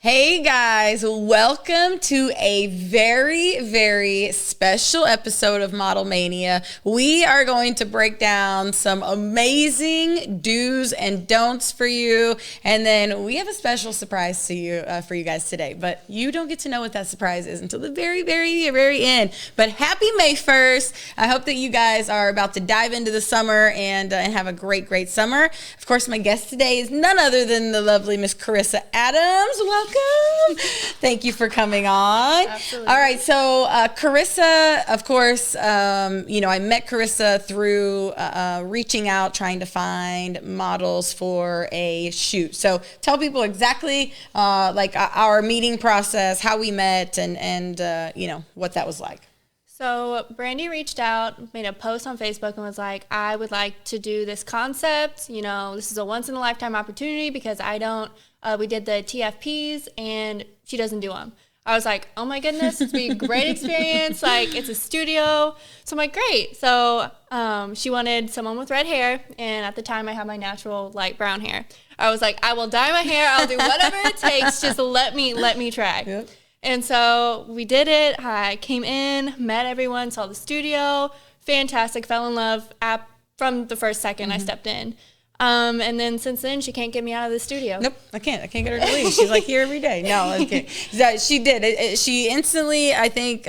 Hey guys, welcome to a very, very special episode of Model Mania. We are going to break down some amazing do's and don'ts for you, and then we have a special surprise to you for you guys today. But you don't get to know what that surprise is until the very, very, very end. But happy May 1st. I hope that you guys are about to dive into the summer and have a great, great summer. Of course, my guest today is none other than the lovely Miss Karissa Adams. Welcome. Thank you for coming on. Absolutely. All right, so Karissa, of course, I met Karissa through reaching out, trying to find models for a shoot. So tell people exactly our meeting process, how we met, and what that was like. So Brandy reached out, made a post on Facebook, and was like, I would like to do this concept. This is a once-in-a-lifetime opportunity because we did the TFPs, and she doesn't do them. I was like, oh my goodness, it's be a great experience. It's a studio. So I'm like, great. So she wanted someone with red hair, and at the time I had my natural light brown hair. I was like, I will dye my hair. I'll do whatever it takes. Just let me try. Yep. And so we did it. I came in, met everyone, saw the studio. Fantastic. Fell in love from the first second I stepped in. And then since then, she can't get me out of the studio. Nope, I can't get her to leave. She's like here every day. No, okay. She did. She instantly, I think,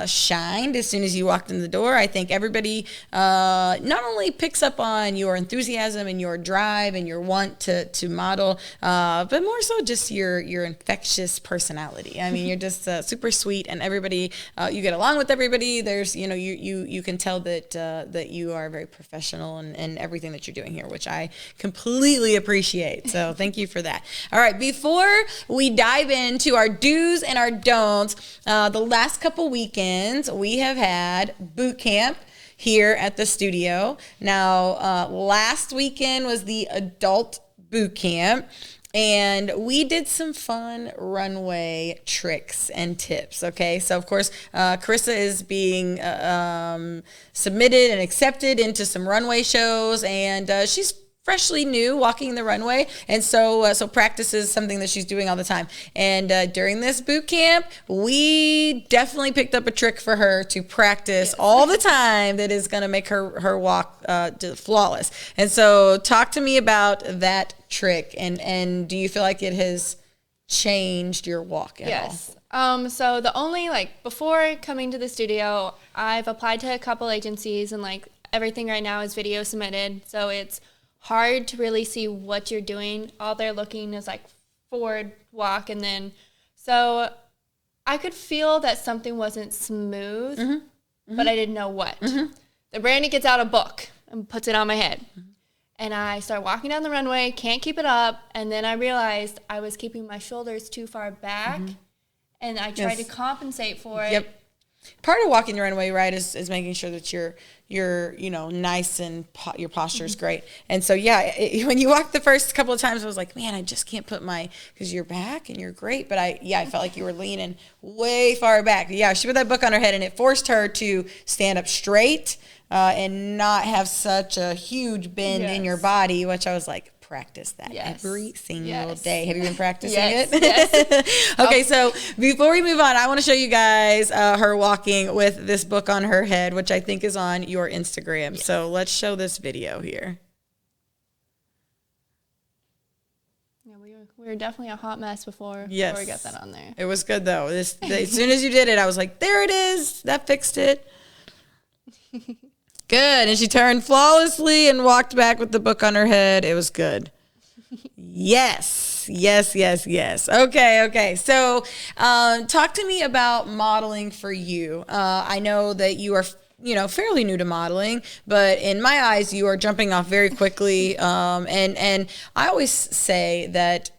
shined as soon as you walked in the door. I think everybody not only picks up on your enthusiasm and your drive and your want to model, but more so just your infectious personality. I mean, you're just super sweet, and everybody, you get along with everybody. There's, you can tell that you are very professional and everything that you're doing here, which I completely appreciate. So thank you for that. All right, before we dive into our do's and our don'ts, the last couple weekends we have had boot camp here at the studio. Now, last weekend was the adult boot camp, and we did some fun runway tricks and tips, okay? So, of course, Karissa is being submitted and accepted into some runway shows, and she's freshly new walking the runway, and so practice is something that she's doing all the time. And during this boot camp, we definitely picked up a trick for her to practice all the time that is going to make her walk flawless. And so talk to me about that trick, and do you feel like it has changed your walk at all? So the only, before coming to the studio, I've applied to a couple agencies, and everything right now is video submitted, so it's hard to really see what you're doing. All they're looking is forward walk, and then so I could feel that something wasn't smooth, but I didn't know what. The Brandy gets out a book and puts it on my head, and I start walking down the runway, can't keep it up, and then I realized I was keeping my shoulders too far back, and I tried to compensate for it. Yep. Part of walking the runway, right, is making sure that you're nice and your posture is great. And so, when you walked the first couple of times, I was like, man, I just can't put because you're back and you're great. But I felt like you were leaning way far back. Yeah, she put that book on her head, and it forced her to stand up straight and not have such a huge bend in your body, which I was like, practice that every single day. Have you been practicing it? Yes. Okay, so before we move on, I want to show you guys her walking with this book on her head, which I think is on your Instagram. Yes. So let's show this video here. Yeah, we were definitely a hot mess before we got that on there. It was good, though. As soon as you did it, I was like, there it is. That fixed it. Good. And she turned flawlessly and walked back with the book on her head. It was good. Yes. Okay. So talk to me about modeling for you. I know that you are fairly new to modeling, but in my eyes, you are jumping off very quickly. And I always say that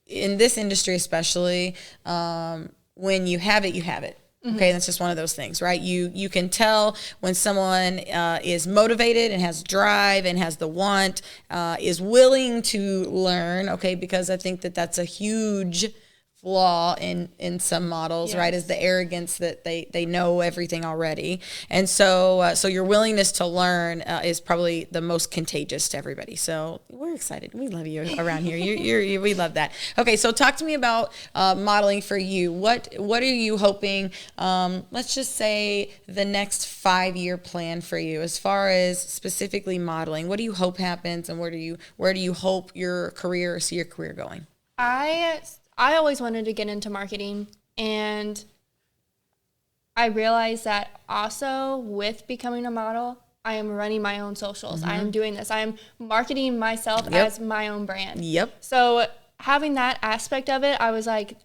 in this industry especially, when you have it, you have it. Okay, that's just one of those things, right? You can tell when someone is motivated and has drive and has the want, is willing to learn, okay, because I think that that's a huge flaw in some models, Yes. right, is the arrogance that they know everything already. And so so your willingness to learn is probably the most contagious to everybody. So we're excited. We love you around here. We love that. Okay, so talk to me about modeling for you. What are you hoping, let's just say the next 5-year plan for you as far as specifically modeling? What do you hope happens, and where do you hope see your career going? I always wanted to get into marketing, and I realized that also with becoming a model, I am running my own socials. I am doing this. I am marketing myself as my own brand. Yep. So having that aspect of it, I was like,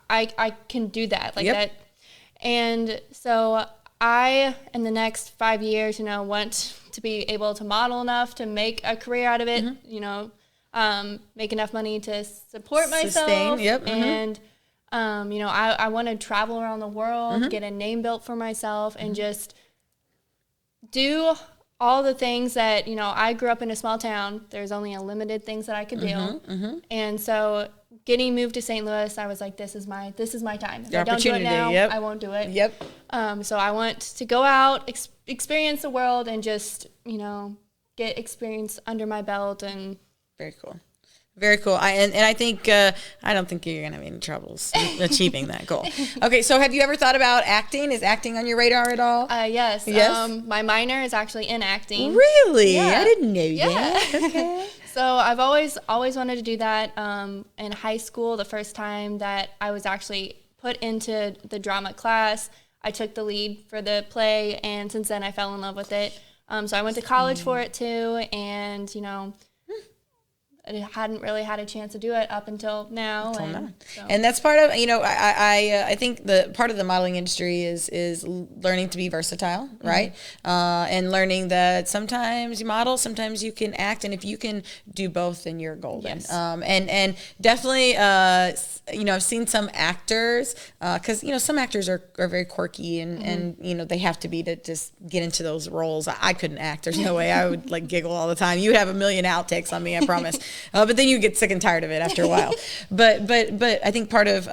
I can do that. Like that. And so I, in the next 5 years, want to be able to model enough to make a career out of it, make enough money to support myself. And, I want to travel around the world, get a name built for myself, and just do all the things that, I grew up in a small town. There's only a limited things that I could do. And so getting moved to St. Louis, I was like, this is my time. If I don't do it now, I won't do it. So I want to go out, experience the world, and just, get experience under my belt. And very cool. Very cool. I think I don't think you're going to have any troubles achieving that goal. Okay, so have you ever thought about acting? Is acting on your radar at all? Yes. Yes. My minor is actually in acting. Really? Yeah. I didn't know that. Okay. So I've always wanted to do that. In high school, the first time that I was actually put into the drama class, I took the lead for the play, and since then I fell in love with it. So I went to college for it too, and I hadn't really had a chance to do it up until now. So. And that's part of, I think the part of the modeling industry is learning to be versatile, right? And learning that sometimes you model, sometimes you can act, and if you can do both, then you're golden. Yes. And definitely, I've seen some actors, because, some actors are very quirky and they have to be to just get into those roles. I couldn't act. There's no way. I would giggle all the time. You would have a million outtakes on me, I promise. But then you get sick and tired of it after a while. But I think part of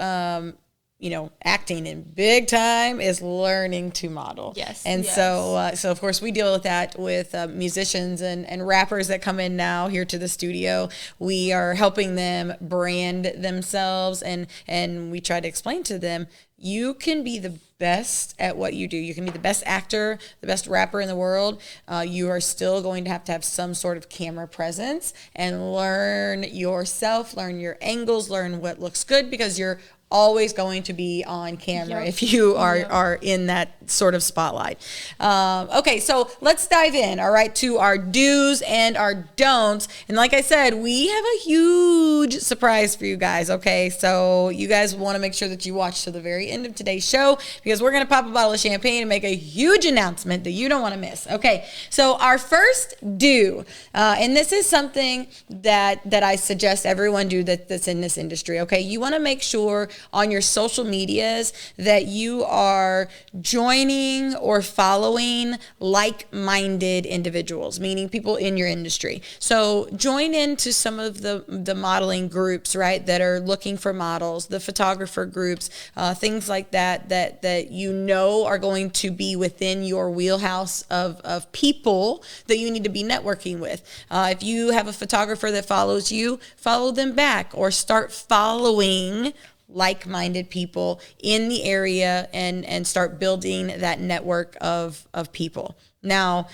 acting in big time is learning to model. Yes. And so of course we deal with that with musicians and rappers that come in now here to the studio. We are helping them brand themselves, and we try to explain to them, you can be the best at what you do. You can be the best actor, the best rapper in the world. You are still going to have some sort of camera presence and learn yourself, learn your angles, learn what looks good, because you're always going to be on camera if you are in that sort of spotlight. Okay, so let's dive in, all right, to our do's and our don'ts. And like I said, we have a huge surprise for you guys, okay? So you guys want to make sure that you watch to the very end of today's show, because we're going to pop a bottle of champagne and make a huge announcement that you don't want to miss. Okay, so our first do, and this is something that I suggest everyone do that's in this industry, okay? You want to make sure on your social medias that you are joining or following like-minded individuals, meaning people in your industry. So join into some of the modeling groups, right, that are looking for models, the photographer groups, things like that are going to be within your wheelhouse of people that you need to be networking with. If you have a photographer that follows you, follow them back, or start following like-minded people in the area and start building that network of people. Now,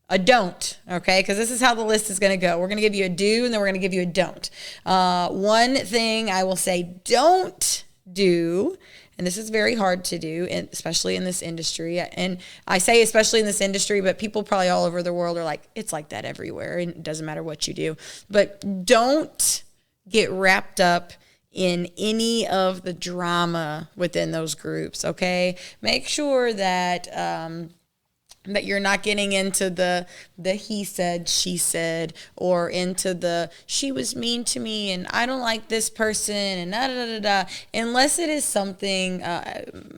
a don't, okay? Because this is how the list is going to go. We're going to give you a do, and then we're going to give you a don't. One thing I will say don't do, and this is very hard to do, and especially in this industry. And I say especially in this industry, but people probably all over the world are like, it's like that everywhere, and it doesn't matter what you do. But don't get wrapped up in any of the drama within those groups, okay? Make sure that that you're not getting into the he said, she said, or into the she was mean to me and I don't like this person and da-da-da-da-da, unless it is something,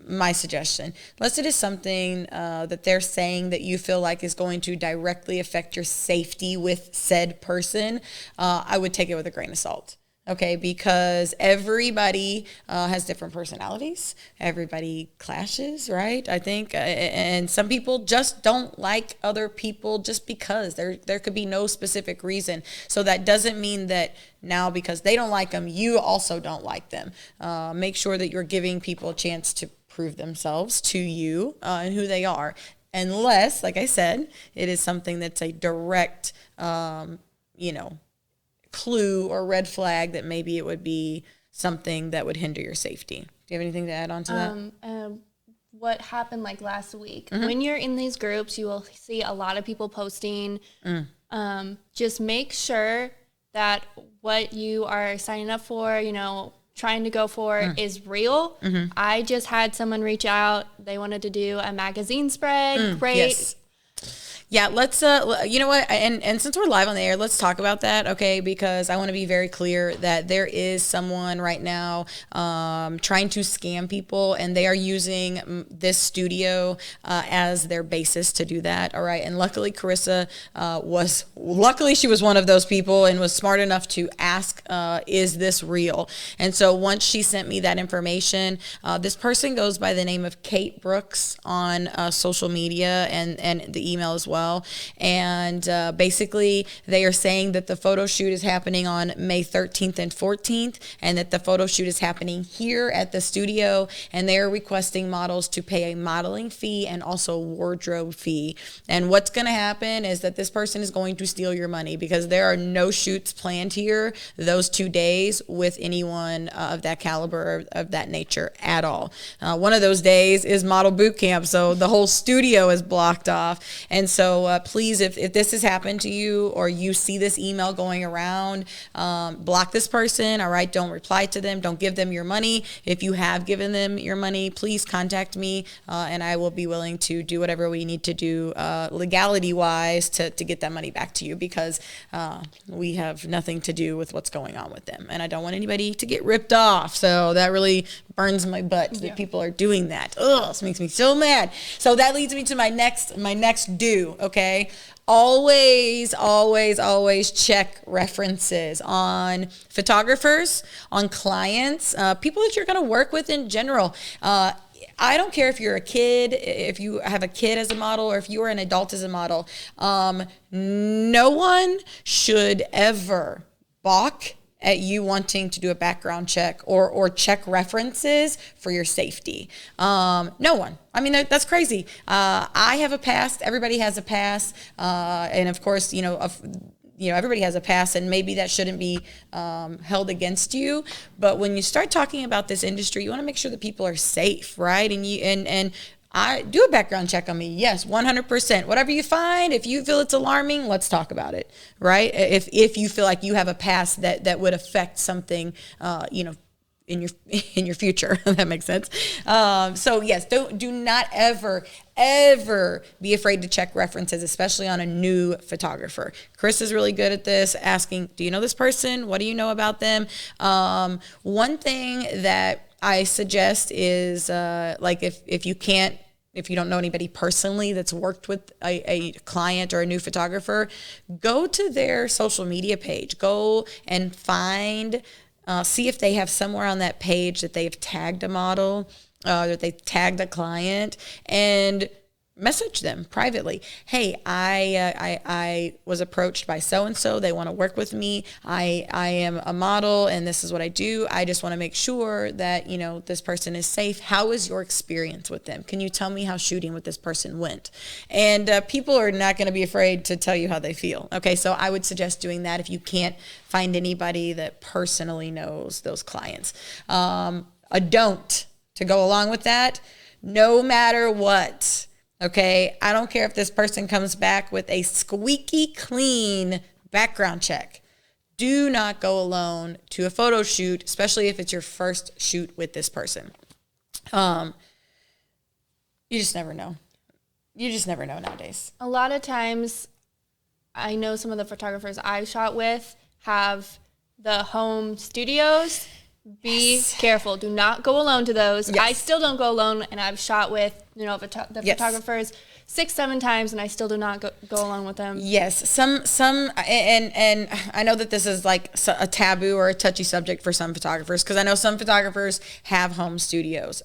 my suggestion, unless it is something that they're saying that you feel like is going to directly affect your safety with said person, I would take it with a grain of salt. Okay, because everybody has different personalities. Everybody clashes, right? I think, and some people just don't like other people just because there could be no specific reason. So that doesn't mean that now because they don't like them, you also don't like them. Make sure that you're giving people a chance to prove themselves to you and who they are. Unless, like I said, it is something that's a direct, clue or red flag that maybe it would be something that would hinder your safety. Do you have anything to add on to that? What happened like last week? When you're in these groups, you will see a lot of people posting. Just make sure that what you are signing up for, trying to go for is real. I just had someone reach out. They wanted to do a magazine spread. Great. Yes. Yeah, let's, you know what, and since we're live on the air, let's talk about that, okay, because I want to be very clear that there is someone right now trying to scam people, and they are using this studio as their basis to do that, all right, and luckily Karissa she was one of those people and was smart enough to ask, is this real? And so once she sent me that information, this person goes by the name of Kate Brooks on social media and the email as well. And basically, they are saying that the photo shoot is happening on May 13th and 14th, and that the photo shoot is happening here at the studio, and they are requesting models to pay a modeling fee and also wardrobe fee. And what's going to happen is that this person is going to steal your money, because there are no shoots planned here those 2 days with anyone of that caliber, of that nature at all. One of those days is model boot camp, so the whole studio is blocked off. And so please, if this has happened to you, or you see this email going around, block this person, all right? Don't reply to them. Don't give them your money. If you have given them your money, please contact me, and I will be willing to do whatever we need to do legality-wise to get that money back to you, because we have nothing to do with what's going on with them. And I don't want anybody to get ripped off. So that really burns my butt that people are doing that. Ugh, this makes me so mad. So that leads me to my next do. Okay. Always check references on photographers, on clients, people that you're going to work with in general. I don't care if you're a kid, if you have a kid as a model, or if you are an adult as a model. No one should ever balk at you wanting to do a background check or check references for your safety. No one. I mean, that's crazy. I have a past. Everybody has a past. And of course, everybody has a past, and maybe that shouldn't be held against you. But when you start talking about this industry, you want to make sure that people are safe, right? And I do a background check on me. Yes, 100%. Whatever you find, if you feel it's alarming, let's talk about it, right? If you feel like you have a past that would affect something, in your future, if that makes sense. So yes, do not ever be afraid to check references, especially on a new photographer. Chris is really good at this, asking, do you know this person? What do you know about them? One thing that I suggest is if you don't know anybody personally that's worked with a client or a new photographer, go to their social media page. Go and see if they have somewhere on that page that they've tagged a model, that they tagged a client, and message them privately. Hey, I was approached by so-and-so. They want to work with me. I am a model, and this is what I do. I just want to make sure that, this person is safe. How was your experience with them? Can you tell me how shooting with this person went? And people are not going to be afraid to tell you how they feel. Okay, so I would suggest doing that if you can't find anybody that personally knows those clients. A don't to go along with that, no matter what. Okay, I don't care if this person comes back with a squeaky clean background check. Do not go alone to a photo shoot, especially if it's your first shoot with this person. You just never know. You just never know nowadays. A lot of times, I know some of the photographers I've shot with have the home studios Be careful. Do not go alone to those. Yes. I still don't go alone, and I've shot with, the photographers 6-7 times, and I still do not go alone with them. Yes, some, and I know that this is like a taboo or a touchy subject for some photographers, because I know some photographers have home studios.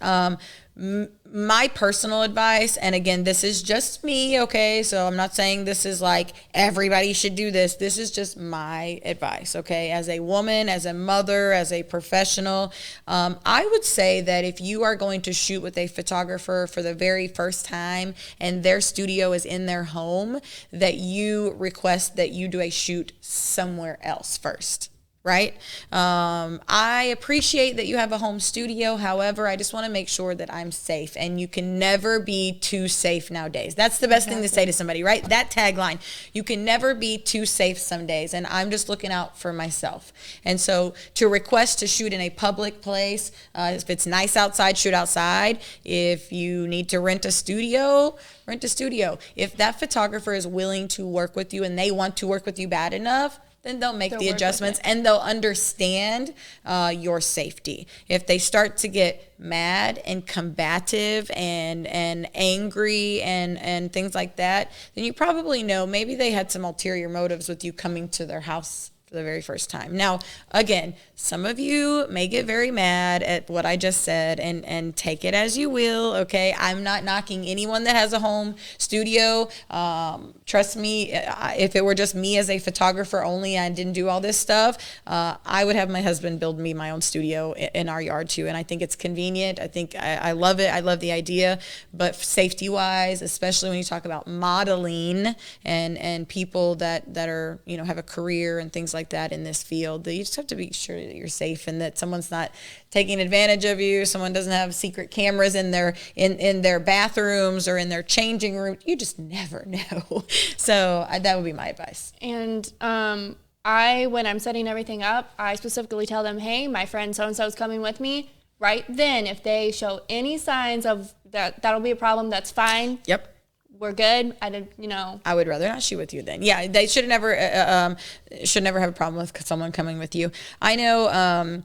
My personal advice, and again, this is just me, okay? So I'm not saying this is like everybody should do this. This is just my advice, okay? As a woman, as a mother, as a professional, I would say that if you are going to shoot with a photographer for the very first time and their studio is in their home, that you request that you do a shoot somewhere else first. Right? I appreciate that you have a home studio. However, I just want to make sure that I'm safe, and you can never be too safe nowadays. That's the best thing to say to somebody, right? That tagline, you can never be too safe some days. And I'm just looking out for myself. And so to request to shoot in a public place, if it's nice outside, shoot outside. If you need to rent a studio, rent a studio. If that photographer is willing to work with you and they want to work with you bad enough, then they'll make the adjustments and they'll understand your safety. If they start to get mad and combative and angry and things like that, then you probably know maybe they had some ulterior motives with you coming to their house for the very first time. Now, again, some of you may get very mad at what I just said, and take it as you will, okay? I'm not knocking anyone that has a home studio. Trust me, if it were just me as a photographer only, I didn't do all this stuff, I would have my husband build me my own studio in our yard too, and I think it's convenient. I think I love it. I love the idea, but safety-wise, especially when you talk about modeling and people that are, have a career and things like that in this field, you just have to be sure that you're safe and that someone's not taking advantage of you. Someone doesn't have secret cameras in their bathrooms or in their changing room. You just never know. So that would be my advice. And when I'm setting everything up, I specifically tell them, hey, my friend so-and-so is coming with me. Right then, if they show any signs of that'll be a problem, that's fine. Yep. We're good. I would rather not shoot with you then. Yeah, they should never have a problem with someone coming with you. I know,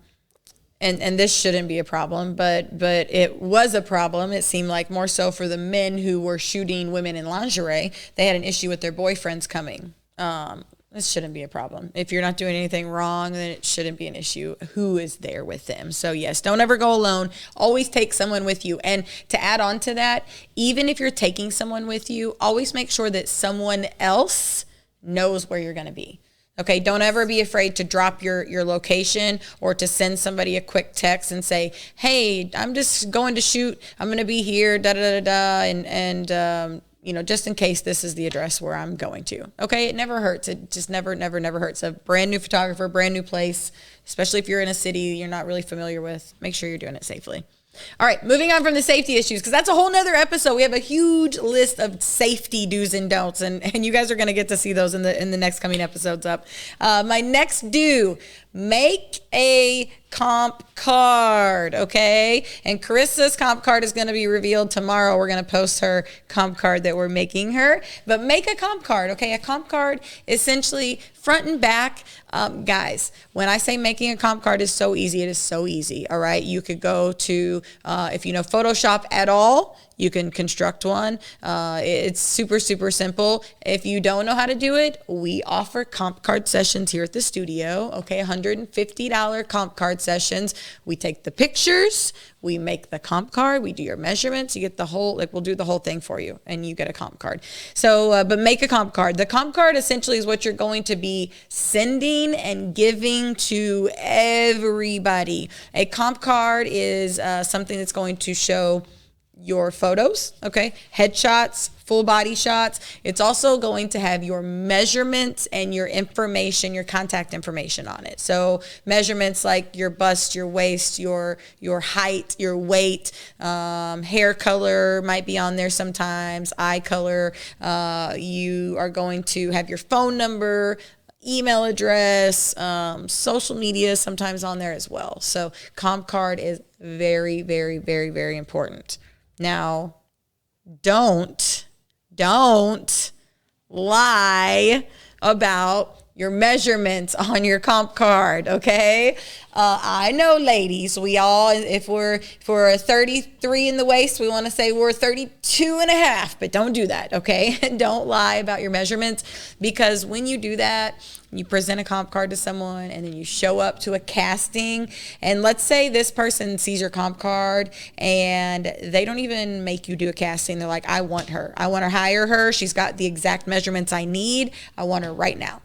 and this shouldn't be a problem, but it was a problem. It seemed like more so for the men who were shooting women in lingerie. They had an issue with their boyfriends coming. This shouldn't be a problem. If you're not doing anything wrong, then it shouldn't be an issue. Who is there with them? So yes, don't ever go alone. Always take someone with you. And to add on to that, even if you're taking someone with you, always make sure that someone else knows where you're going to be. Okay, don't ever be afraid to drop your location or to send somebody a quick text and say, hey, I'm just going to shoot. I'm going to be here, da-da-da-da, and just in case this is the address where I'm going to. Okay, it never hurts. It just never hurts. A brand new photographer, brand new place, especially if you're in a city you're not really familiar with, make sure you're doing it safely. All right, moving on from the safety issues, because that's a whole nother episode. We have a huge list of safety do's and don'ts, and you guys are going to get to see those in the next coming episodes up. My next do, make a comp card, okay? And Karissa's comp card is going to be revealed tomorrow. We're going to post her comp card that we're making her. But make a comp card, okay? A comp card, essentially front and back. Guys, when I say making a comp card is so easy, it is so easy, all right? You could go to, if you know Photoshop at all, you can construct one. It's super, super simple. If you don't know how to do it, we offer comp card sessions here at the studio, okay? $150 comp card sessions. We take the pictures, we make the comp card, we do your measurements, you get the whole, we'll do the whole thing for you, and you get a comp card. So, but make a comp card. The comp card essentially is what you're going to be sending and giving to everybody. A comp card is something that's going to show your photos, okay, headshots, full body shots. It's also going to have your measurements and your information, your contact information on it. So measurements like your bust, your waist, your height, your weight, hair color might be on there sometimes, eye color. You are going to have your phone number, email address, social media sometimes on there as well. So comp card is very, very, very, very important. Now, don't lie about your measurements on your comp card, okay? I know, ladies, we all, if we're 33 in the waist, we want to say we're 32 and a half, but don't do that, okay? Don't lie about your measurements, because when you do that, you present a comp card to someone and then you show up to a casting, and let's say this person sees your comp card and they don't even make you do a casting. They're like, I want her. I want to hire her. She's got the exact measurements I need. I want her right now.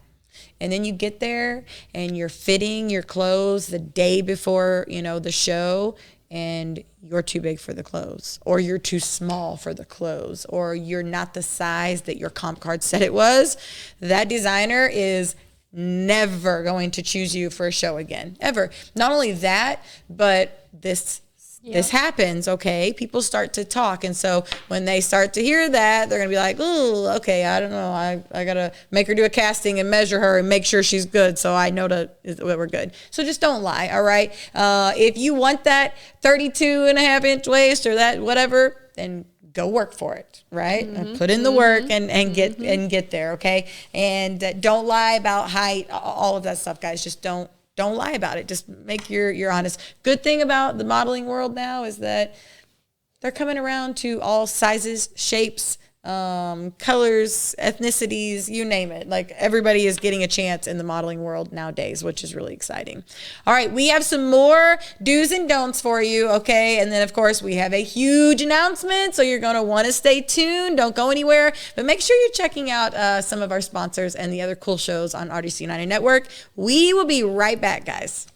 And then you get there and you're fitting your clothes the day before, the show, and you're too big for the clothes, or you're too small for the clothes, or you're not the size that your comp card said it was. That designer is never going to choose you for a show again, ever. Not only that, but this happens, okay? People start to talk. And so when they start to hear that, they're going to be like, oh, okay, I don't know. I got to make her do a casting and measure her and make sure she's good so I know that we're good. So just don't lie, all right? If you want that 32 and a half inch waist or that whatever, then go work for it, right? And put in the work and get there, okay? And don't lie about height, all of that stuff, guys. Just don't lie about it. Just make you're honest. Good thing about the modeling world now is that they're coming around to all sizes, shapes, colors, ethnicities, you name it. Like, everybody is getting a chance in the modeling world nowadays, which is really exciting. All right, we have some more do's and don'ts for you, okay? And then, of course, we have a huge announcement, so you're going to want to stay tuned. Don't go anywhere, but make sure you're checking out some of our sponsors and the other cool shows on RDC United Network. We will be right back, guys.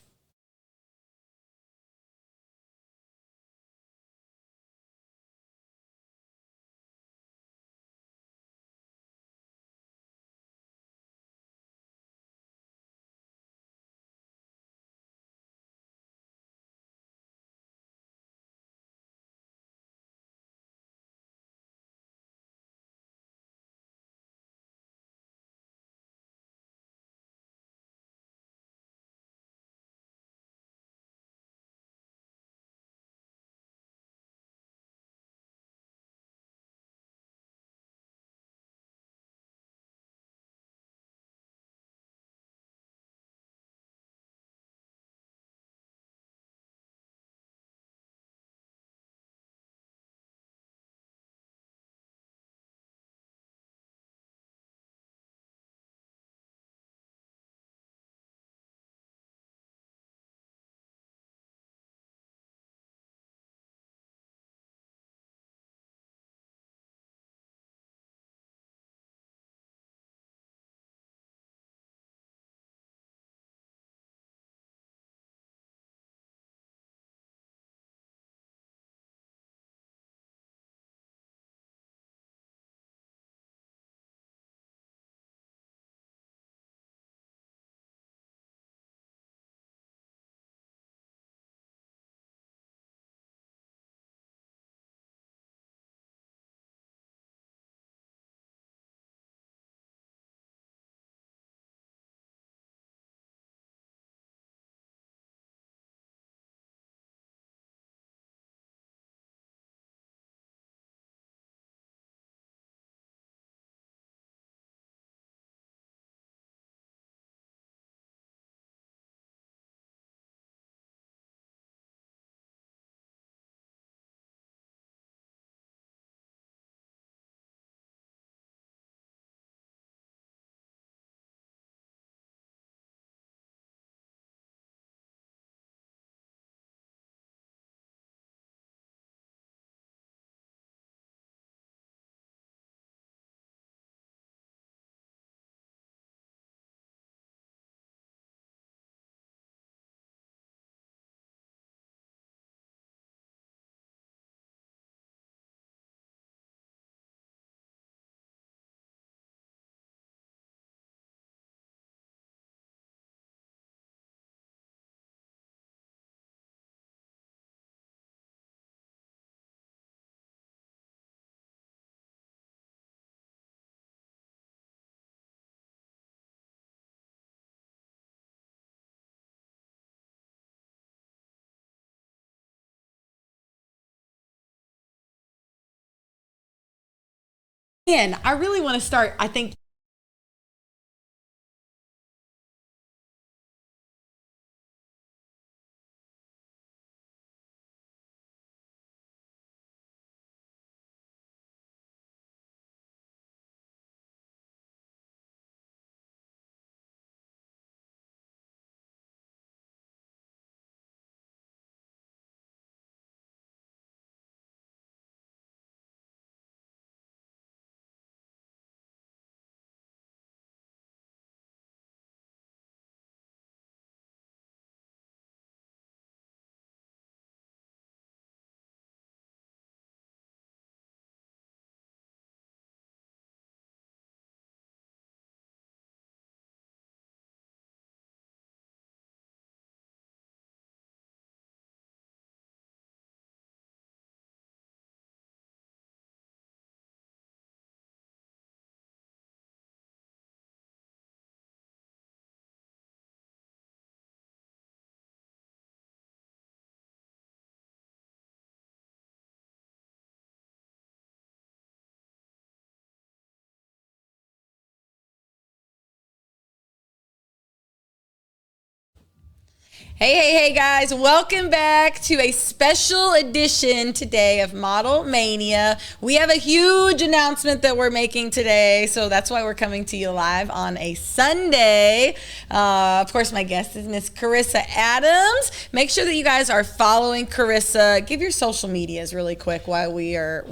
And I really want to start, I think, Hey guys, welcome back to a special edition today of Model Mania. We have a huge announcement that we're making today, so that's why we're coming to you live on a Sunday. Of course, my guest is Miss Karissa Adams. Make sure that you guys are following Karissa. Give your social medias really quick while we are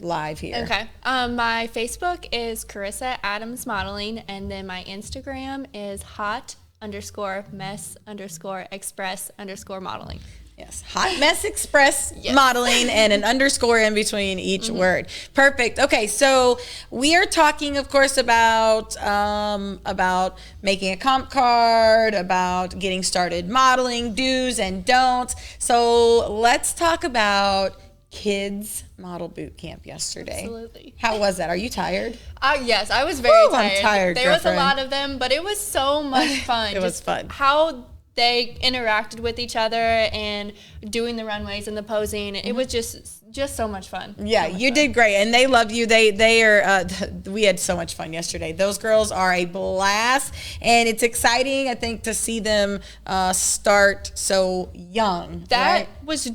live here. Okay. My Facebook is Karissa Adams Modeling, and then my Instagram is hot_mess_express_modeling. Yes, Hot Mess Express Modeling and an underscore in between each word. Perfect. Okay, so we are talking, of course, about making a comp card, about getting started modeling, do's and don'ts. So let's talk about Kids Model Boot Camp yesterday. Absolutely. How was that? Are you tired? Yes, I was very tired. I'm tired, There was a lot of them, but it was so much fun. It was fun. How they interacted with each other and doing the runways and the posing. It was just so much fun. Yeah, you did great, and they loved you. They are. We had so much fun yesterday. Those girls are a blast, and it's exciting, I think, to see them start so young. That was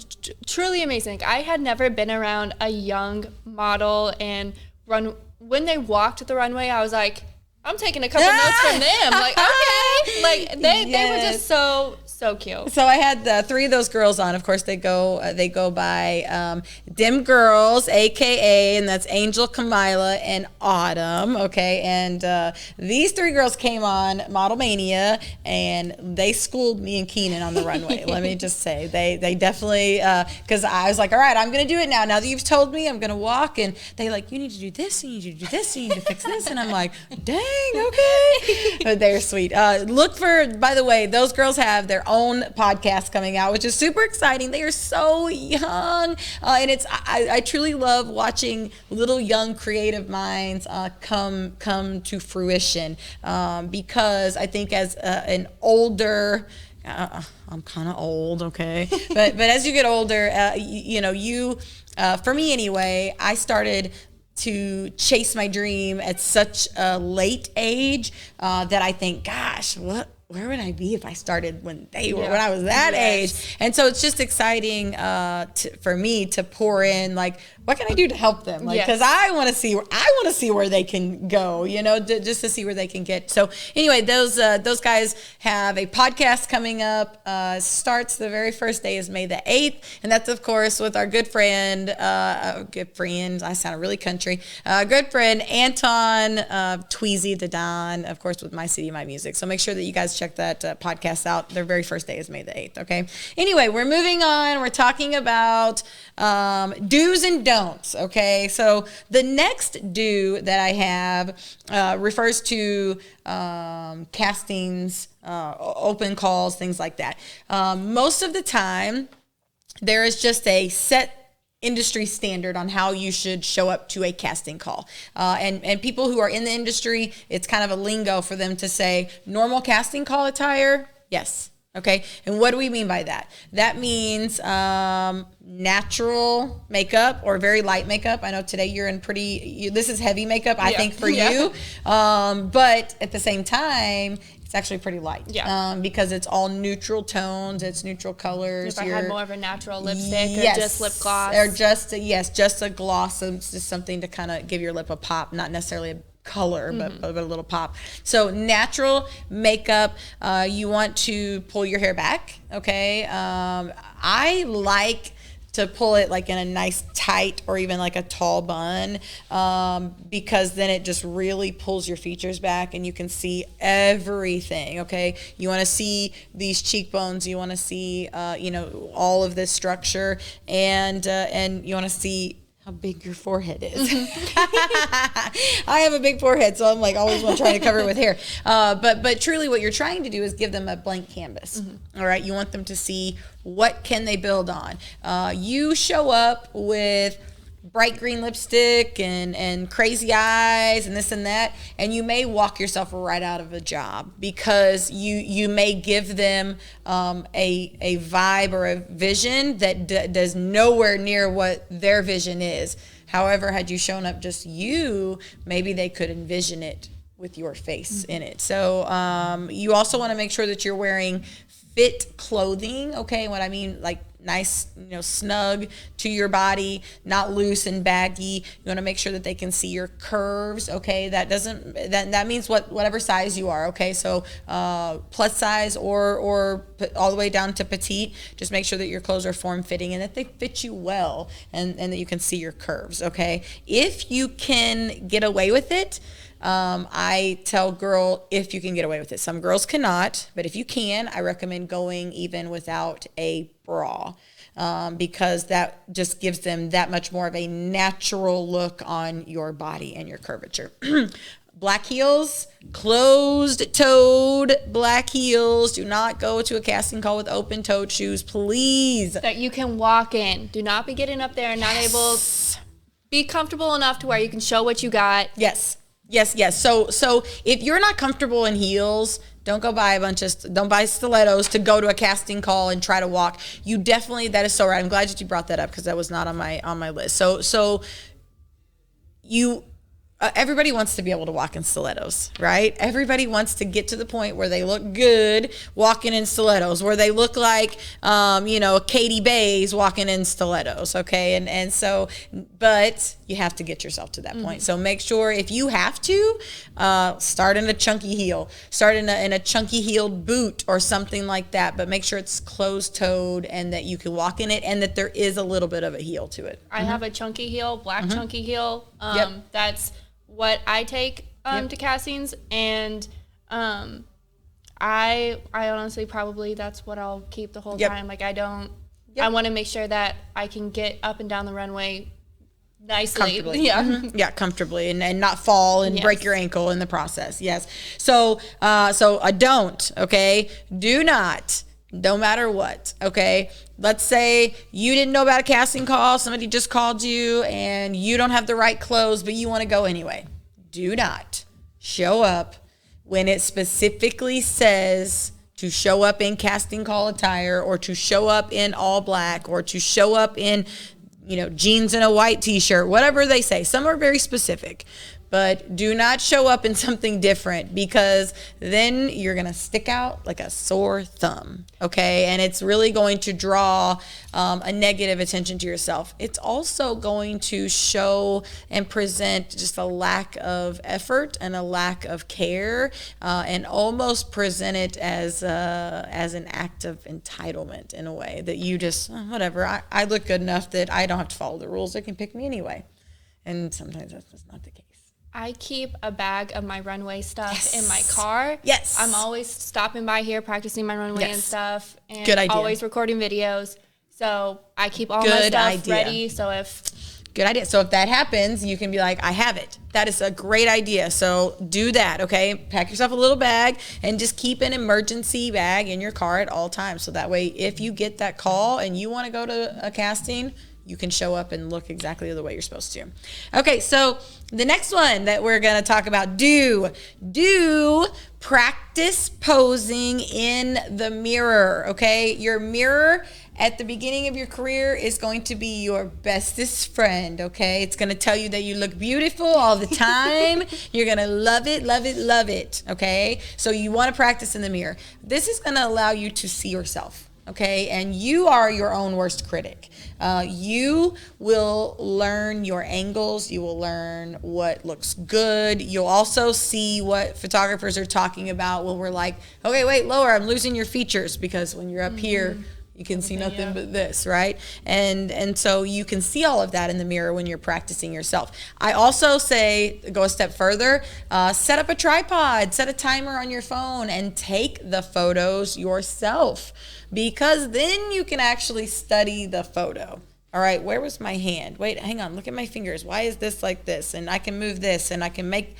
truly amazing. I had never been around a young model and run. When they walked the runway, I was like, I'm taking a couple notes from them. Like, okay. Like, they were just so cute. So I had 3 of those girls on. Of course, they go by Dim Girls, a.k.a., and that's Angel, Kamila, and Autumn, okay? And these 3 girls came on Model Mania, and they schooled me and Keenan on the runway. Let me just say. They definitely, because I was like, all right, I'm going to do it now. Now that you've told me, I'm going to walk. And they like, you need to do this, you need to do this, you need to fix this. And I'm like, dang, okay. But they're sweet. Look for, by the way, those girls have their own podcast coming out, which is super exciting. They are so young, and it's I truly love watching little young creative minds come to fruition, because I think as an older, I'm kind of old, okay, but as you get older, for me anyway, I started to chase my dream at such a late age that I think, gosh, where would I be if I started when I was that age? And so it's just exciting for me to pour in, like, what can I do to help them? Like, because I want to see where they can go, just to see where they can get. So anyway, those guys have a podcast coming up. Starts the very first day is May the 8th, and that's of course with our good friend. I sound really country. Good friend Anton Tweezy the Don, of course, with My City, My Music. So make sure that you guys check that podcast out. Their very first day is May the 8th. Okay. Anyway, we're moving on. We're talking about do's and don'ts. Okay, so the next do that I have refers to castings, open calls, things like that. Most of the time, there is just a set industry standard on how you should show up to a casting call. And people who are in the industry, it's kind of a lingo for them to say normal casting call attire. Yes. Okay. And what do we mean by that? That means natural makeup or very light makeup. I know today you're in this is heavy makeup, I think, for you. But at the same time, it's actually pretty light. Because it's all neutral tones, it's neutral colors. If I had more of a natural lipstick or just lip gloss. Or just a gloss. It's just something to kind of give your lip a pop, not necessarily a color, but a little pop. So natural makeup, you want to pull your hair back, okay? I like to pull it like in a nice tight or even like a tall bun, because then it just really pulls your features back and you can see everything, okay? You want to see these cheekbones, you want to see all of this structure, and you want to see how big your forehead is. I have a big forehead, so I'm like always trying to cover it with hair. But truly what you're trying to do is give them a blank canvas. All right, you want them to see what can they build on. You show up with bright green lipstick and crazy eyes and this and that, and you may walk yourself right out of a job because you may give them a vibe or a vision that does nowhere near what their vision is. However, had you shown up just you, maybe they could envision it with your face in it. So you also want to make sure that you're wearing fit clothing. Okay. What I mean, like nice, snug to your body, not loose and baggy. You want to make sure that they can see your curves. Okay. That means whatever size you are. Okay. So, plus size or all the way down to petite, just make sure that your clothes are form fitting and that they fit you well, and that you can see your curves. Okay. If you can get away with it, I tell if you can get away with it. Some girls cannot, but if you can, I recommend going even without a bra, because that just gives them that much more of a natural look on your body and your curvature. Black heels, closed-toed black heels. Do not go to a casting call with open-toed shoes, please. That you can walk in. Do not be getting up there and not able to be comfortable enough to where you can show what you got. Yes. So if you're not comfortable in heels, don't buy stilettos to go to a casting call and try to walk. That is so right. I'm glad that you brought that up, because that was not on my list. So everybody wants to be able to walk in stilettos, right? Everybody wants to get to the point where they look good walking in stilettos, where they look like, Katie Bays walking in stilettos, okay? But you have to get yourself to that point. So make sure, if you have to, start in a chunky heel, start in a chunky heeled boot or something like that, but make sure it's closed-toed and that you can walk in it and that there is a little bit of a heel to it. I have a chunky heel, black chunky heel. That's what I take to castings, and I honestly probably that's what I'll keep the whole time. Like I want to make sure that I can get up and down the runway nicely. Comfortably. Comfortably, and not fall and break your ankle in the process. Yes. So a don't, okay? Do not, no matter what, okay? Let's say you didn't know about a casting call, somebody just called you and you don't have the right clothes, but you want to go anyway. Do not show up when it specifically says to show up in casting call attire, or to show up in all black, or to show up in, jeans and a white t-shirt, whatever they say. Some are very specific. But do not show up in something different, because then you're going to stick out like a sore thumb, okay? And it's really going to draw a negative attention to yourself. It's also going to show and present just a lack of effort and a lack of care, and almost present it as an act of entitlement in a way that you just, whatever, I look good enough that I don't have to follow the rules. They can pick me anyway. And sometimes that's just not the case. I keep a bag of my runway stuff in my car. Yes. I'm always stopping by here, practicing my runway and stuff. And good idea. Always recording videos. So I keep all my stuff ready. Good idea. So if that happens, you can be like, I have it. That is a great idea. So do that, okay? Pack yourself a little bag and just keep an emergency bag in your car at all times. So that way, if you get that call and you want to go to a casting, you can show up and look exactly the way you're supposed to. Okay, so the next one that we're going to talk about, do practice posing in the mirror, okay? Your mirror at the beginning of your career is going to be your bestest friend, okay? It's going to tell you that you look beautiful all the time. You're going to love it, okay? So you want to practice in the mirror. This is going to allow you to see yourself, okay? And you are your own worst critic. You will learn your angles. You will learn what looks good. You'll also see what photographers are talking about when we're like, okay, wait, lower, I'm losing your features, because when you're up here, you can see nothing but this, right? And so you can see all of that in the mirror when you're practicing yourself. I also say, go a step further, set up a tripod, set a timer on your phone, and take the photos yourself, because then you can actually study the photo. All right, where was my hand? Wait, hang on, look at my fingers. Why is this like this? And I can move this, and I can make,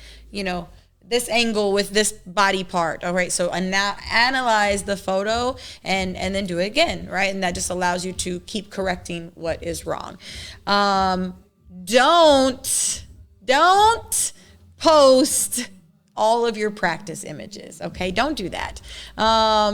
this angle with this body part. All right, so now analyze the photo and then do it again, right? And that just allows you to keep correcting what is wrong. Don't post all of your practice images, okay? Don't do that.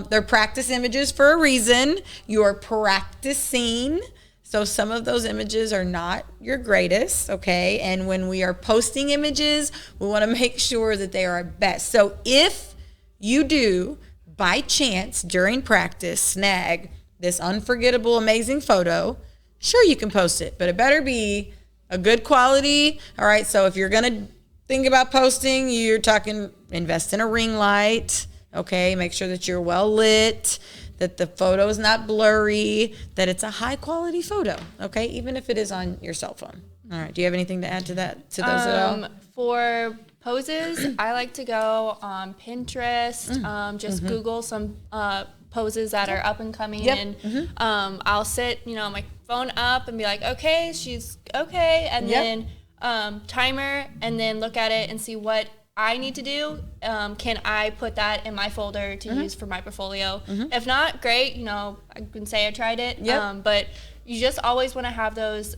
They're practice images for a reason. You're practicing. So some of those images are not your greatest, okay? And when we are posting images, we want to make sure that they are our best. So if you do by chance during practice snag this unforgettable, amazing photo, sure, you can post it, but it better be a good quality. All right, so if you're gonna think about posting, you're talking invest in a ring light. Okay, make sure that you're well lit, that the photo is not blurry, that it's a high quality photo. Okay, even if it is on your cell phone. All right, do you have anything to add to that, to those at all? For poses, I like to go on Pinterest, just Google some poses that are up and coming, and I'll sit, my phone up and be like, okay, she's okay, and then timer, and then look at it and see what I need to do. Can I put that in my folder to use for my portfolio? If not, great, I can say I tried it, but you just always want to have those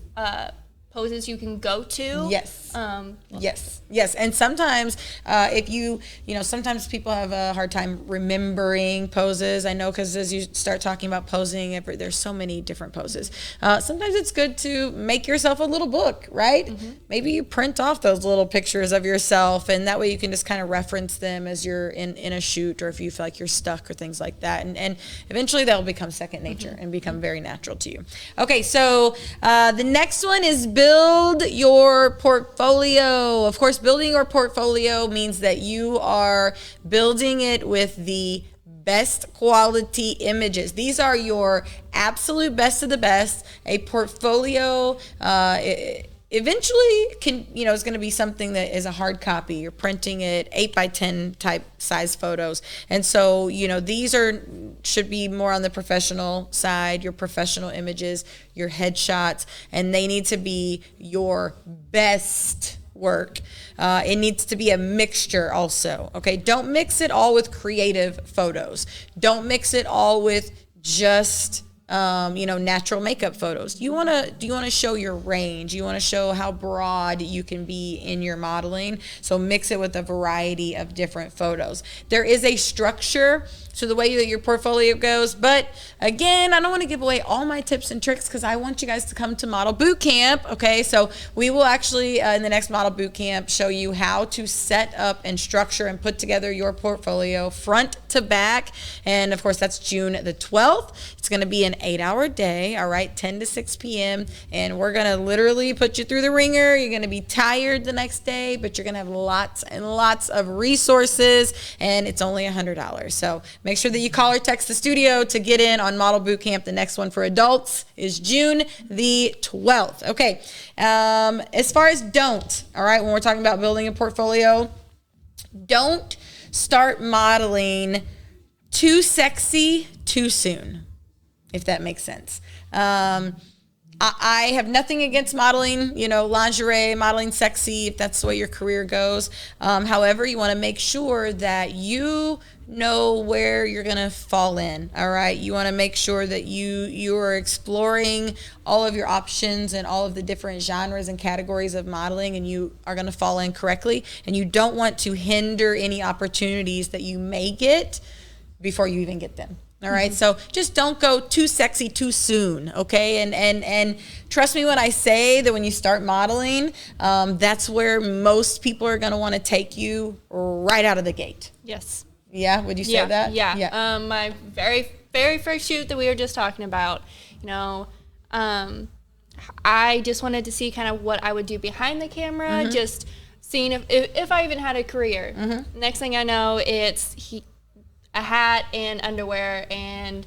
poses you can go to. Yes. And sometimes if sometimes people have a hard time remembering poses. I know, because as you start talking about posing, there's so many different poses. Sometimes it's good to make yourself a little book, right? Maybe you print off those little pictures of yourself, and that way you can just kind of reference them as you're in a shoot, or if you feel like you're stuck or things like that. And eventually they'll become second nature and become very natural to you. Okay, so the next one is build your portfolio. Of course, building your portfolio means that you are building it with the best quality images. These are your absolute best of the best. A portfolio eventually is going to be something that is a hard copy. You're printing it 8x10 type size photos. And so, these should be more on the professional side, your professional images, your headshots, and they need to be your best work. It needs to be a mixture also. Okay. Don't mix it all with creative photos. Don't mix it all with just natural makeup photos. Do you want to show your range? You want to show how broad you can be in your modeling. So mix it with a variety of different photos. There is a structure to the way that your portfolio goes, but again, I don't want to give away all my tips and tricks because I want you guys to come to Model Boot Camp. Okay, so we will actually in the next Model Boot Camp show you how to set up and structure and put together your portfolio front to back. And of course, that's June the 12th. It's going to be an 8-hour day, all right, 10 to 6 p.m. And we're going to literally put you through the ringer. You're going to be tired the next day, but you're going to have lots and lots of resources, and it's only $100. So make sure that you call or text the studio to get in on Model Boot Camp. The next one for adults is June the 12th. Okay, as far as don't, all right, when we're talking about building a portfolio, don't start modeling too sexy too soon, if that makes sense. I have nothing against modeling, lingerie, modeling sexy, if that's the way your career goes. However, you want to make sure that you know where you're going to fall in, all right? You want to make sure that you are exploring all of your options and all of the different genres and categories of modeling, and you are going to fall in correctly. And you don't want to hinder any opportunities that you may get before you even get them. All right, so just don't go too sexy too soon, okay? And trust me when I say that when you start modeling, that's where most people are going to want to take you right out of the gate. Yes. Yeah, would you say that? Yeah. My very, very first shoot that we were just talking about, I just wanted to see kind of what I would do behind the camera, just seeing if I even had a career. Next thing I know, it's a hat and underwear, and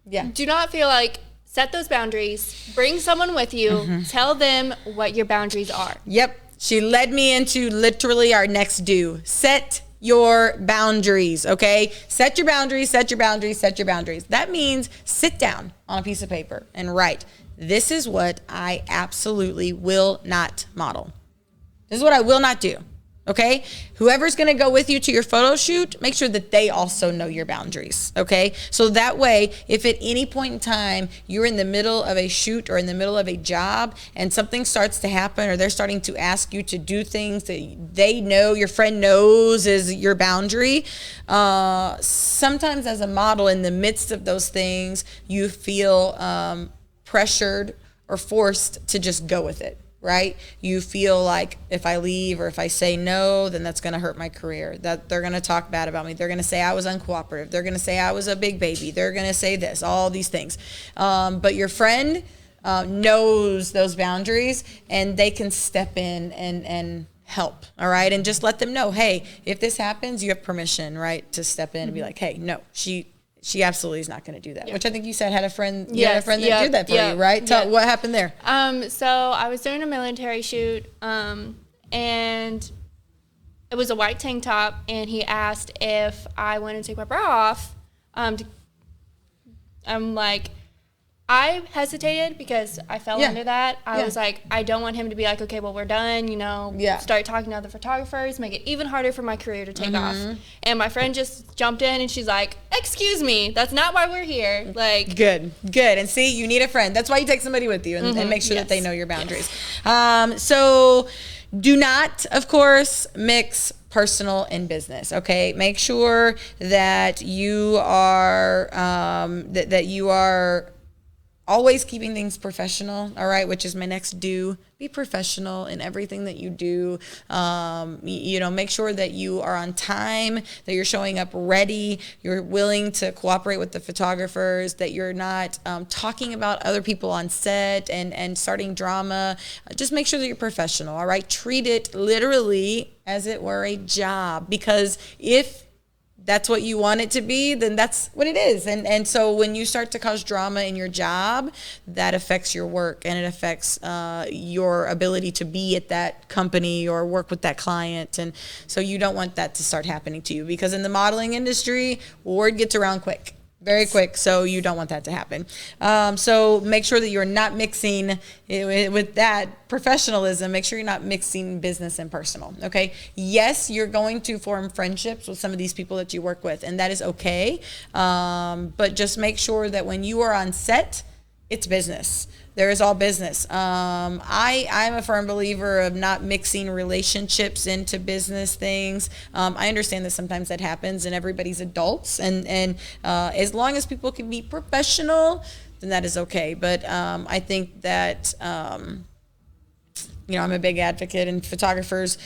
do not feel like, set those boundaries, bring someone with you, tell them what your boundaries are. Yep. She led me into literally our next do. Set your boundaries, okay? Set your boundaries, set your boundaries, set your boundaries. That means sit down on a piece of paper and write, this is what I absolutely will not model. This is what I will not do. Okay, whoever's going to go with you to your photo shoot, make sure that they also know your boundaries. Okay, so that way, if at any point in time you're in the middle of a shoot or in the middle of a job and something starts to happen, or they're starting to ask you to do things that they know, your friend knows is your boundary, sometimes as a model, in the midst of those things, you feel pressured or forced to just go with it. right? You feel like if I leave or if I say no, then that's going to hurt my career. That they're going to talk bad about me. They're going to say I was uncooperative. They're going to say I was a big baby. They're going to say this, all these things. But your friend knows those boundaries, and they can step in and help, all right? And just let them know, hey, if this happens, you have permission, right, to step in and be like, hey, no, she absolutely is not going to do that. Which I think you said had a friend, you had a friend that did that for you, right? Tell what happened there. So I was doing a military shoot, and it was a white tank top, and he asked if I wanted to take my bra off. I'm like, I hesitated because I fell under that. I was like, I don't want him to be like, okay, well, we're done, start talking to other photographers, make it even harder for my career to take off. And my friend just jumped in and she's like, excuse me, that's not why we're here. Like, Good. And see, you need a friend. That's why you take somebody with you and make sure that they know your boundaries. So do not, of course, mix personal and business. Okay. Make sure that you are, that you are always keeping things professional, all right, which is my next do. Be professional in everything that you do. Make sure that you are on time, that you're showing up ready, you're willing to cooperate with the photographers, that you're not talking about other people on set and starting drama. Just make sure that you're professional, all right? Treat it literally as it were a job, because if that's what you want it to be, then that's what it is. And so when you start to cause drama in your job, that affects your work, and it affects your ability to be at that company or work with that client. And so you don't want that to start happening to you, because in the modeling industry, word gets around quick. Very quick, so you don't want that to happen. So make sure that you're not mixing with that professionalism. Make sure you're not mixing business and personal, okay? Yes, you're going to form friendships with some of these people that you work with, and that is okay. But just make sure that when you are on set, it's business. There is all business. I'm a firm believer of not mixing relationships into business things. I understand that sometimes that happens, and everybody's adults, and as long as people can be professional, then that is okay. But I think that I'm a big advocate, and photographers,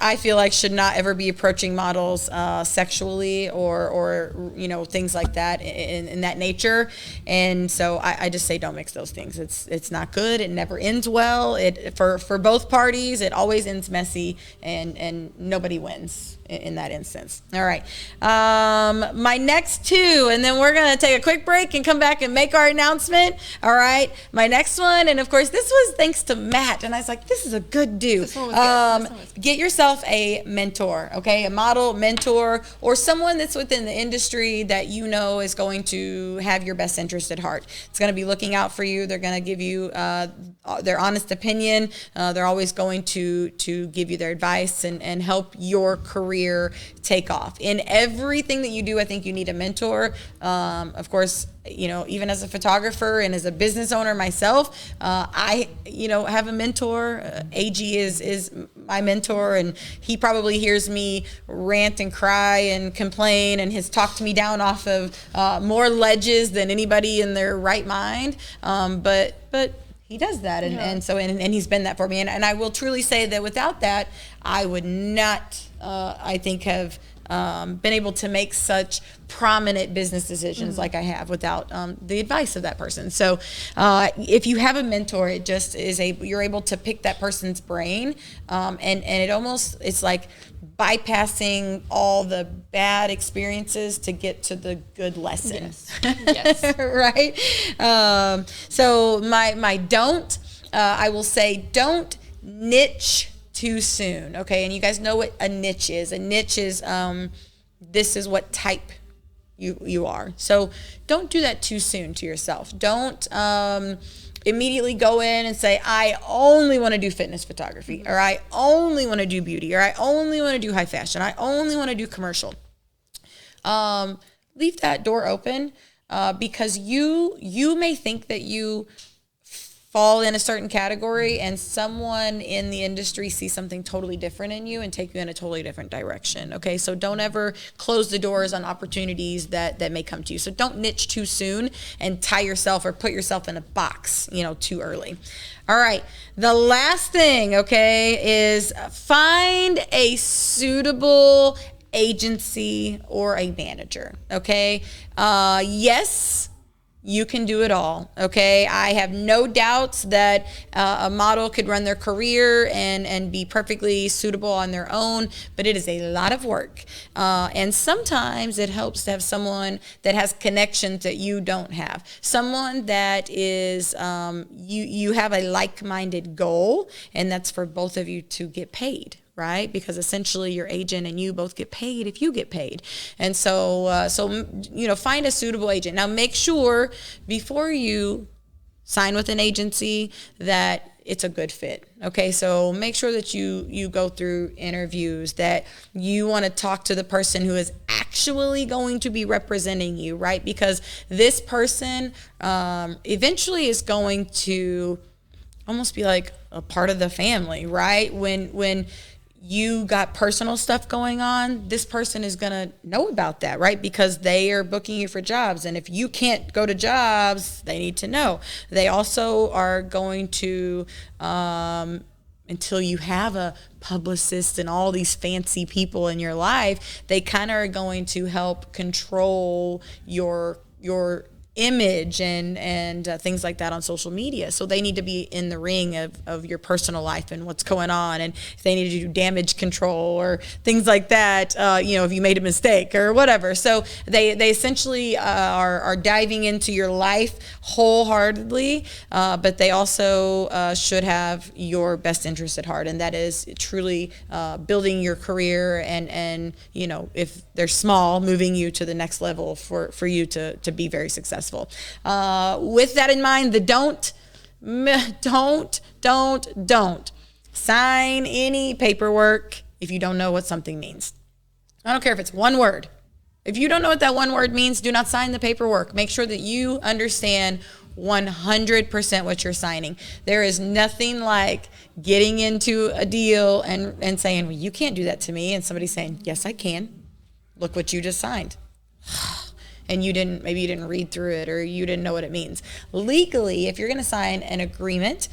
I feel like, should not ever be approaching models sexually or things like that in that nature. And so I just say don't mix those things. It's not good. It never ends well. For both parties, it always ends messy, and nobody wins in that instance. All right. My next two, and then we're going to take a quick break and come back and make our announcement. All right. My next one, and of course, this was thanks to Matt, and I was like, this is a good do. This one was good. Get yourself a mentor, okay? A model, mentor, or someone that's within the industry that you know is going to have your best interest at heart. It's going to be looking out for you. They're going to give you their honest opinion. They're always going to give you their advice and help your career take off. In everything that you do, I think you need a mentor. Of course, even as a photographer and as a business owner myself, I have a mentor. AG is my mentor, and he probably hears me rant and cry and complain, and has talked me down off of more ledges than anybody in their right mind. But he does that, and he's been that for me, and I will truly say that without that, I would not, I think, have been able to make such prominent business decisions like I have without the advice of that person. So if you have a mentor, it just is you're able to pick that person's brain, and it's like bypassing all the bad experiences to get to the good lesson. Yes. Right? So my don't, I will say, don't niche too soon, okay? And you guys know what a niche is. A niche is, this is what type you are. So don't do that too soon to yourself. Don't immediately go in and say, I only want to do fitness photography, or I only want to do beauty, or I only want to do high fashion, I only want to do commercial. Leave that door open, because you may think that you fall in a certain category and someone in the industry sees something totally different in you and take you in a totally different direction. Okay, so don't ever close the doors on opportunities that may come to you. So don't niche too soon and tie yourself or put yourself in a box, too early. All right, the last thing, okay, is find a suitable agency or a manager. Okay, yes, you can do it all. Okay, I have no doubts that a model could run their career and be perfectly suitable on their own, but it is a lot of work. And sometimes it helps to have someone that has connections that you don't have. Someone that is, you have a like-minded goal, and that's for both of you to get paid. Right? Because essentially your agent and you both get paid if you get paid. And so find a suitable agent. Now make sure before you sign with an agency that it's a good fit. Okay, so make sure that you go through interviews, that you want to talk to the person who is actually going to be representing you, right? Because this person eventually is going to almost be like a part of the family, right? When you got personal stuff going on, this person is going to know about that, right? Because they are booking you for jobs. And if you can't go to jobs, they need to know. They also are going to, until you have a publicist and all these fancy people in your life, they kind of are going to help control your image and things like that on social media. So they need to be in the ring of your personal life and what's going on, and if they need to do damage control or things like that, if you made a mistake or whatever. So they essentially are diving into your life wholeheartedly, but they also should have your best interest at heart, and that is truly building your career and if they're small, moving you to the next level for you to be very successful. With that in mind, don't sign any paperwork if you don't know what something means. I don't care if it's one word. If you don't know what that one word means, do not sign the paperwork. Make sure that you understand 100% what you're signing. There is nothing like getting into a deal and saying, well, you can't do that to me. And somebody saying, yes, I can. Look what you just signed. And maybe you didn't read through it, or you didn't know what it means. Legally, if you're going to sign an agreement,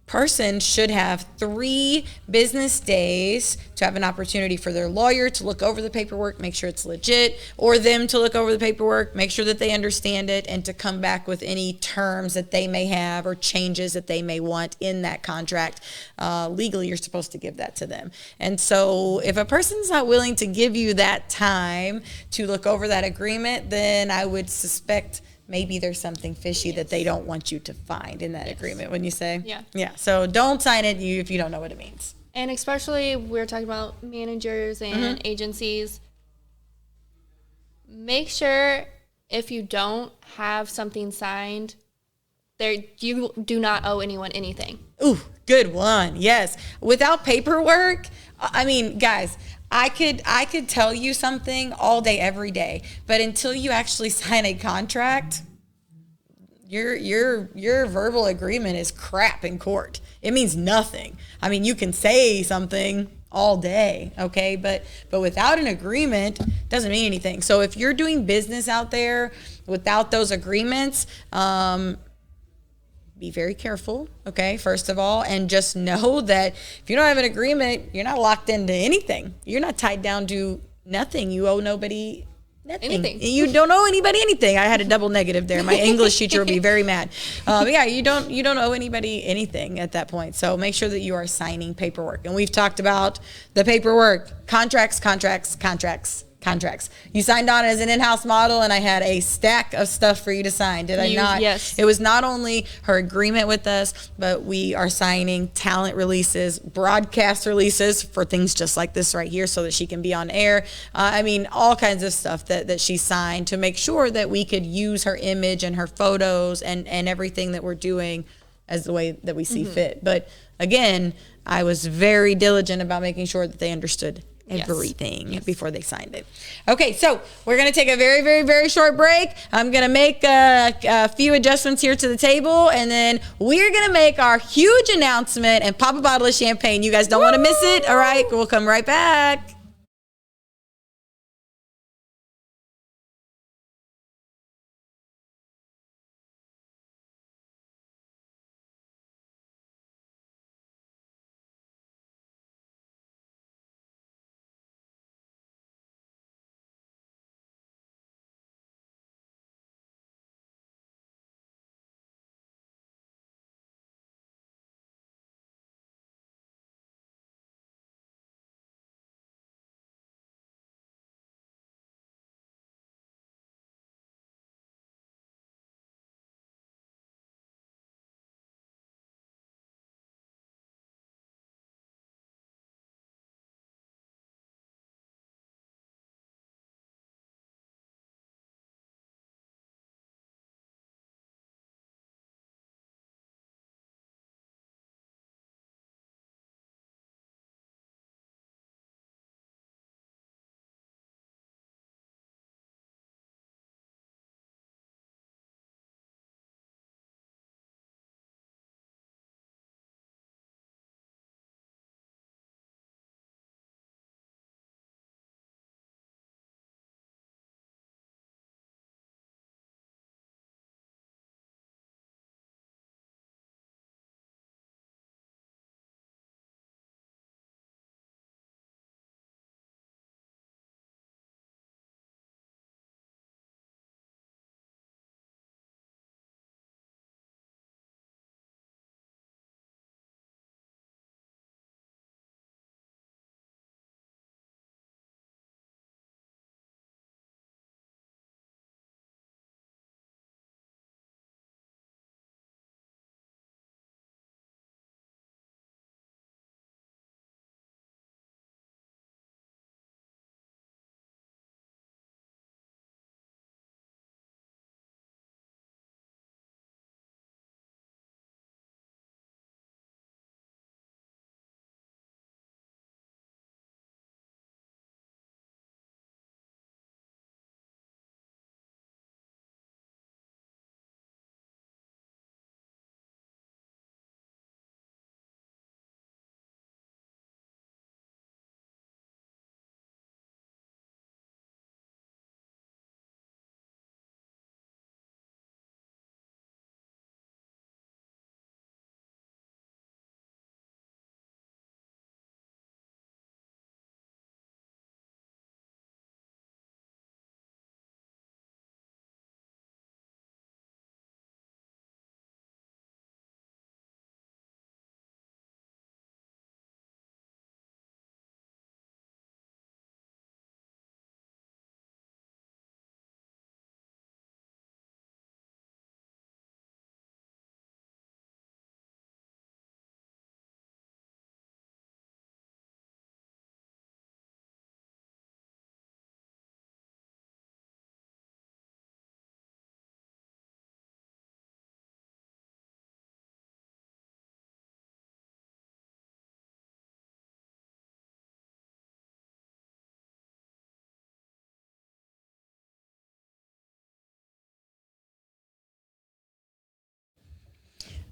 person should have 3 business days to have an opportunity for their lawyer to look over the paperwork, make sure it's legit, or them to look over the paperwork, make sure that they understand it, and to come back with any terms that they may have or changes that they may want in that contract. Legally, you're supposed to give that to them. And so if a person's not willing to give you that time to look over that agreement, then I would suspect maybe there's something fishy that they don't want you to find in that agreement, wouldn't you say? Yeah. So don't sign it if you don't know what it means. And especially we're talking about managers and agencies. Make sure if you don't have something signed, you do not owe anyone anything. Ooh, good one. Yes. Without paperwork, I mean, guys, I could tell you something all day, every day, but until you actually sign a contract, your verbal agreement is crap in court. It means nothing. I mean, you can say something all day, okay, but without an agreement, it doesn't mean anything. So if you're doing business out there without those agreements, be very careful, okay, first of all, and just know that if you don't have an agreement, you're not locked into anything. You're not tied down to nothing. You owe nobody nothing. Anything. You don't owe anybody anything. I had a double negative there. My English teacher would be very mad. Yeah, you don't owe anybody anything at that point. So make sure that you are signing paperwork. And we've talked about the paperwork, contracts. You signed on as an in-house model, and I had a stack of stuff for you to sign. Did I not? Yes. It was not only her agreement with us, but we are signing talent releases, broadcast releases for things just like this right here so that she can be on air. I mean, all kinds of stuff that she signed to make sure that we could use her image and her photos and everything that we're doing as the way that we see fit. But again, I was very diligent about making sure that they understood everything before they signed it. Okay, so we're going to take a very, very, very short break. I'm going to make a few adjustments here to the table, and then we're going to make our huge announcement and pop a bottle of champagne. You guys don't want to miss it. All right, we'll come right back.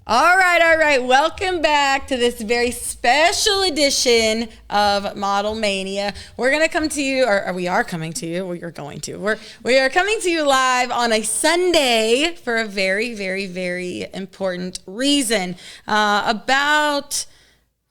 All right. Welcome back to this very special edition of Model Mania. We're going to come to you, or we are coming to you. We are going to. We are coming to you live on a Sunday for a very, very, very important reason. About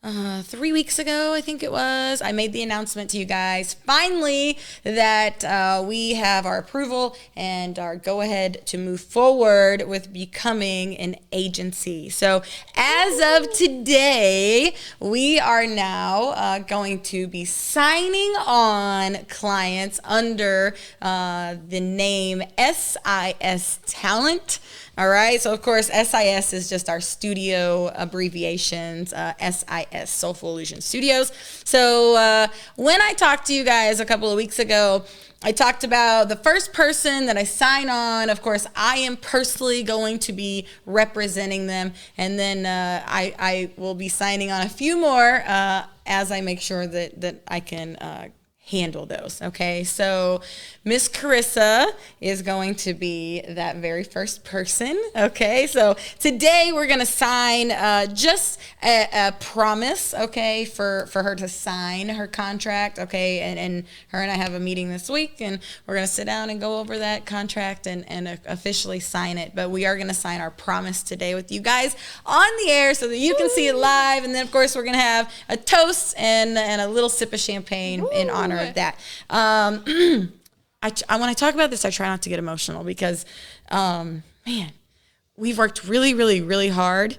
3 weeks ago, I think it was, I made the announcement to you guys finally that we have our approval and our go-ahead to move forward with becoming an agency. So as of today, we are now going to be signing on clients under the name SIS Talent. All right. So, of course, SIS is just our studio abbreviations, SIS, Soulful Illusion Studios. So, when I talked to you guys a couple of weeks ago, I talked about the first person that I sign on. Of course, I am personally going to be representing them. And then I will be signing on a few more as I make sure that I can handle those. Okay, so Miss Karissa is going to be that very first person. Okay, so today we're going to sign just a promise, okay, for her to sign her contract. Okay, and her and I have a meeting this week, and we're going to sit down and go over that contract and officially sign it. But we are going to sign our promise today with you guys on the air so that you can see it live. And then, of course, we're going to have a toast and a little sip of champagne in honor of that. When I talk about this, I try not to get emotional because, man, we've worked really, really, really hard.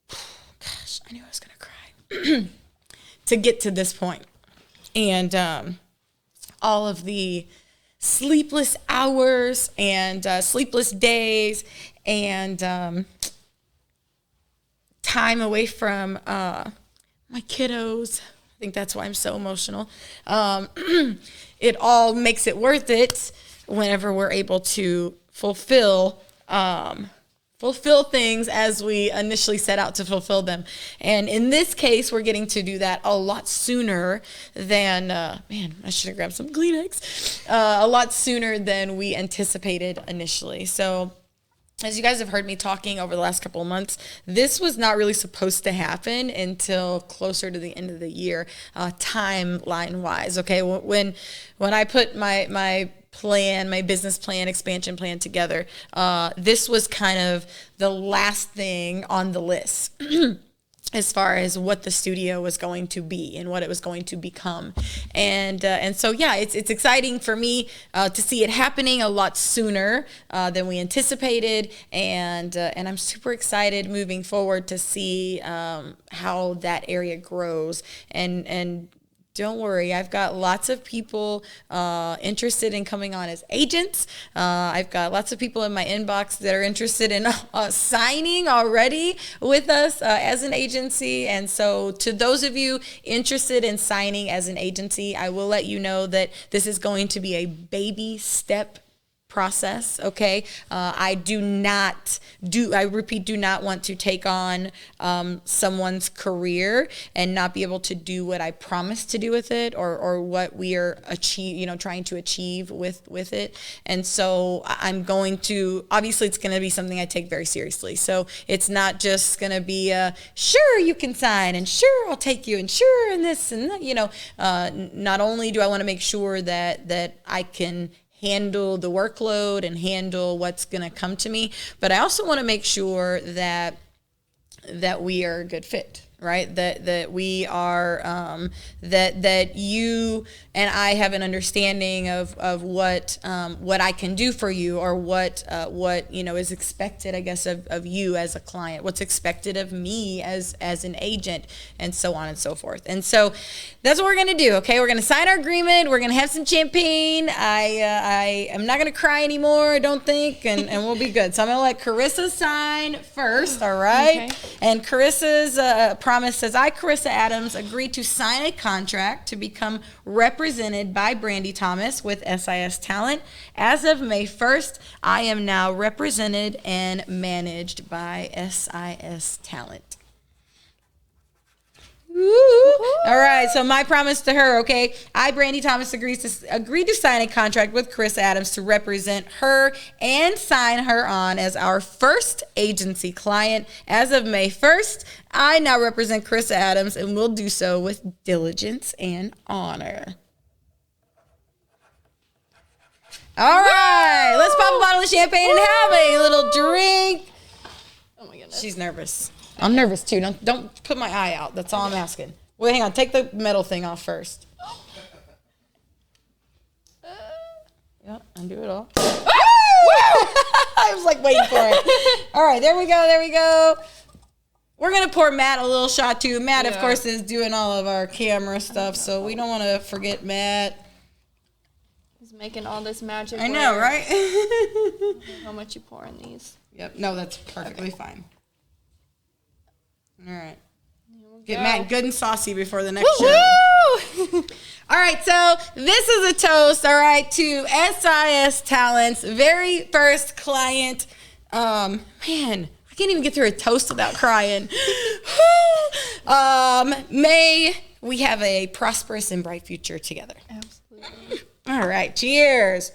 Gosh, I knew I was going to cry to get to this point. And all of the sleepless hours and sleepless days and time away from my kiddos. I think that's why I'm so emotional. It all makes it worth it whenever we're able to fulfill things as we initially set out to fulfill them. And in this case, we're getting to do that a lot sooner than, man, I should have grabbed some Kleenex, a lot sooner than we anticipated initially. So, as you guys have heard me talking over the last couple of months, this was not really supposed to happen until closer to the end of the year, timeline-wise. Okay, when I put my plan, my business plan, expansion plan together, this was kind of the last thing on the list. As far as what the studio was going to be and what it was going to become. And so, yeah, it's exciting for me to see it happening a lot sooner than we anticipated. And I'm super excited moving forward to see how that area grows. And don't worry, I've got lots of people interested in coming on as agents. I've got lots of people in my inbox that are interested in signing already with us as an agency. And so to those of you interested in signing as an agency, I will let you know that this is going to be a baby step process. Okay. I do not want to take on someone's career and not be able to do what I promised to do with it or what we are trying to achieve with it. And so I'm going to, obviously it's going to be something I take very seriously. So it's not just going to be sure you can sign and sure I'll take you and sure and this and that, not only do I want to make sure that I can handle the workload and handle what's going to come to me, but I also want to make sure that we are a good fit, right? That we are that you and I have an understanding of what I can do for you, or what is expected, I guess, of you as a client, what's expected of me as an agent, and so on and so forth. And so that's what we're gonna do. Okay, we're gonna sign our agreement. We're gonna have some champagne. I am not gonna cry anymore, I don't think, and we'll be good. So I'm gonna let Karissa sign first. All right. Okay. And Karissa's promise says, I, Karissa Adams, agree to sign a contract to become represented by Brandy Thomas with SIS Talent. As of May 1st, I am now represented and managed by SIS Talent. All right, so my promise to her, okay? I, Brandy Thomas, agreed to sign a contract with Karissa Adams to represent her and sign her on as our first agency client. As of May 1st, I now represent Karissa Adams and will do so with diligence and honor. All right, let's pop a bottle of champagne and have a little drink. Oh my goodness. She's nervous. I'm nervous too. Don't put my eye out. That's all I'm asking. Wait, hang on. Take the metal thing off first. Yep, undo it all. I was like waiting for it. All right, there we go. We're going to pour Matt a little shot too. Matt, of course, is doing all of our camera stuff, so we don't want to forget Matt. He's making all this magic. I know, right? How much you pour in these? Yep. No, that's perfectly fine. All right. Get Matt good and saucy before the next show. All right, so this is a toast, all right, to SIS Talent's very first client. Man, I can't even get through a toast without crying. May we have a prosperous and bright future together. Absolutely. All right, cheers.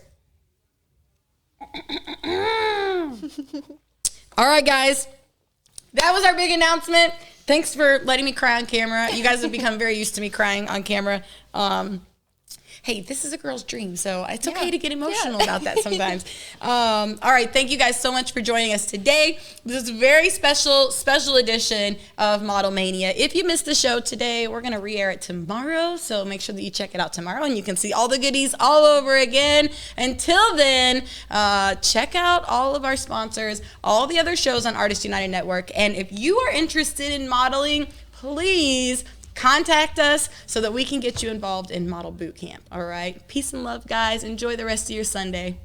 All right, guys. That was our big announcement. Thanks for letting me cry on camera. You guys have become very used to me crying on camera. Hey, this is a girl's dream, so it's okay to get emotional about that sometimes. All right, thank you guys so much for joining us today. This is a very special edition of Model Mania. If you missed the show today, we're going to re-air it tomorrow, so make sure that you check it out tomorrow, and you can see all the goodies all over again. Until then, check out all of our sponsors, all the other shows on Artists United Network, and if you are interested in modeling, please contact us so that we can get you involved in Model Boot Camp. All right. Peace and love, guys. Enjoy the rest of your Sunday.